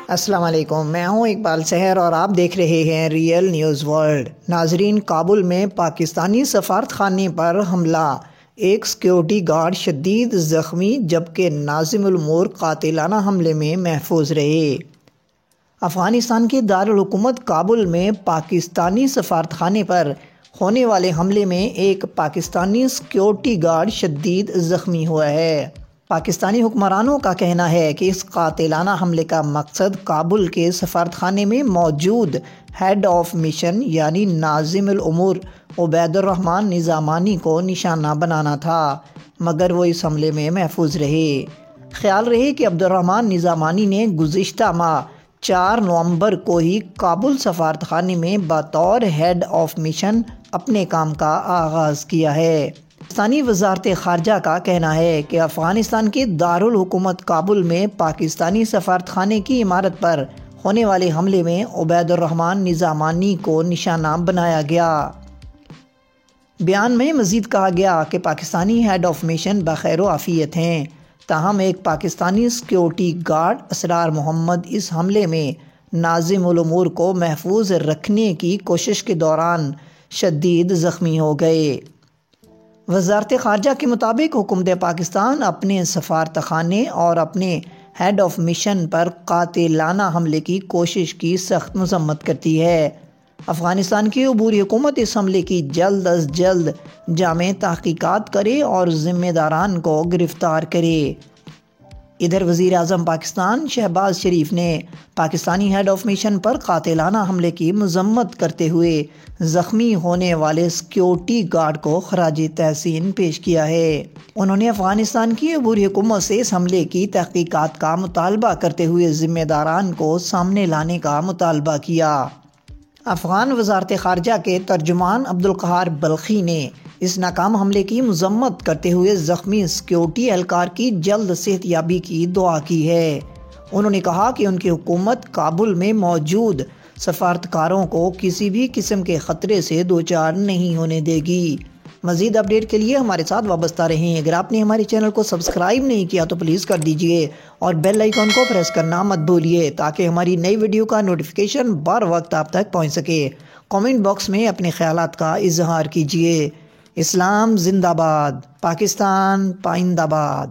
السلام علیکم، میں ہوں اقبال سحر اور آپ دیکھ رہے ہیں ریئل نیوز ورلڈ۔ ناظرین، کابل میں پاکستانی سفارت خانے پر حملہ، ایک سیکیورٹی گارڈ شدید زخمی جبکہ ناظم الامور قاتلانہ حملے میں محفوظ رہے۔ افغانستان کے دارالحکومت کابل میں پاکستانی سفارت خانے پر ہونے والے حملے میں ایک پاکستانی سیکیورٹی گارڈ شدید زخمی ہوا ہے۔ پاکستانی حکمرانوں کا کہنا ہے کہ اس قاتلانہ حملے کا مقصد کابل کے سفارت خانے میں موجود ہیڈ آف مشن یعنی ناظم الامور عبید الرحمان نظامانی کو نشانہ بنانا تھا، مگر وہ اس حملے میں محفوظ رہے۔ خیال رہے کہ عبد الرحمان نظامانی نے گزشتہ ماہ 4 نومبر کو ہی کابل سفارت خانے میں بطور ہیڈ آف مشن اپنے کام کا آغاز کیا ہے۔ پاکستانی وزارت خارجہ کا کہنا ہے کہ افغانستان کے دارالحکومت کابل میں پاکستانی سفارت خانے کی عمارت پر ہونے والے حملے میں عبید الرحمان نظامانی کو نشانہ بنایا گیا۔ بیان میں مزید کہا گیا کہ پاکستانی ہیڈ آف مشن بخیر و عافیت ہیں، تاہم ایک پاکستانی سیکیورٹی گارڈ اسرار محمد اس حملے میں ناظم الامور کو محفوظ رکھنے کی کوشش کے دوران شدید زخمی ہو گئے۔ وزارت خارجہ کے مطابق حکومت پاکستان اپنے سفارت خانے اور اپنے ہیڈ آف مشن پر قاتلانہ حملے کی کوشش کی سخت مذمت کرتی ہے۔ افغانستان کی عبوری حکومت اس حملے کی جلد از جلد جامع تحقیقات کرے اور ذمہ داران کو گرفتار کرے۔ ادھر وزیر اعظم پاکستان شہباز شریف نے پاکستانی ہیڈ آف مشن پر قاتلانہ حملے کی مذمت کرتے ہوئے زخمی ہونے والے سیکیورٹی گارڈ کو خراج تحسین پیش کیا ہے۔ انہوں نے افغانستان کی عبوری حکومت سے اس حملے کی تحقیقات کا مطالبہ کرتے ہوئے ذمہ داران کو سامنے لانے کا مطالبہ کیا۔ افغان وزارت خارجہ کے ترجمان عبدالقہار بلخی نے اس ناکام حملے کی مذمت کرتے ہوئے زخمی سیکیورٹی اہلکار کی جلد صحت یابی کی دعا کی ہے۔ انہوں نے کہا کہ ان کی حکومت کابل میں موجود سفارتکاروں کو کسی بھی قسم کے خطرے سے دوچار نہیں ہونے دے گی۔ مزید اپڈیٹ کے لیے ہمارے ساتھ وابستہ رہیں۔ اگر آپ نے ہمارے چینل کو سبسکرائب نہیں کیا تو پلیز کر دیجئے اور بیل آئیکن کو پریس کرنا مت بھولیے تاکہ ہماری نئی ویڈیو کا نوٹیفیکیشن بر وقت آپ تک پہنچ سکے۔ کامنٹ باکس میں اپنے خیالات کا اظہار کیجئے۔ اسلام زندہ باد، پاکستان پائندہ باد۔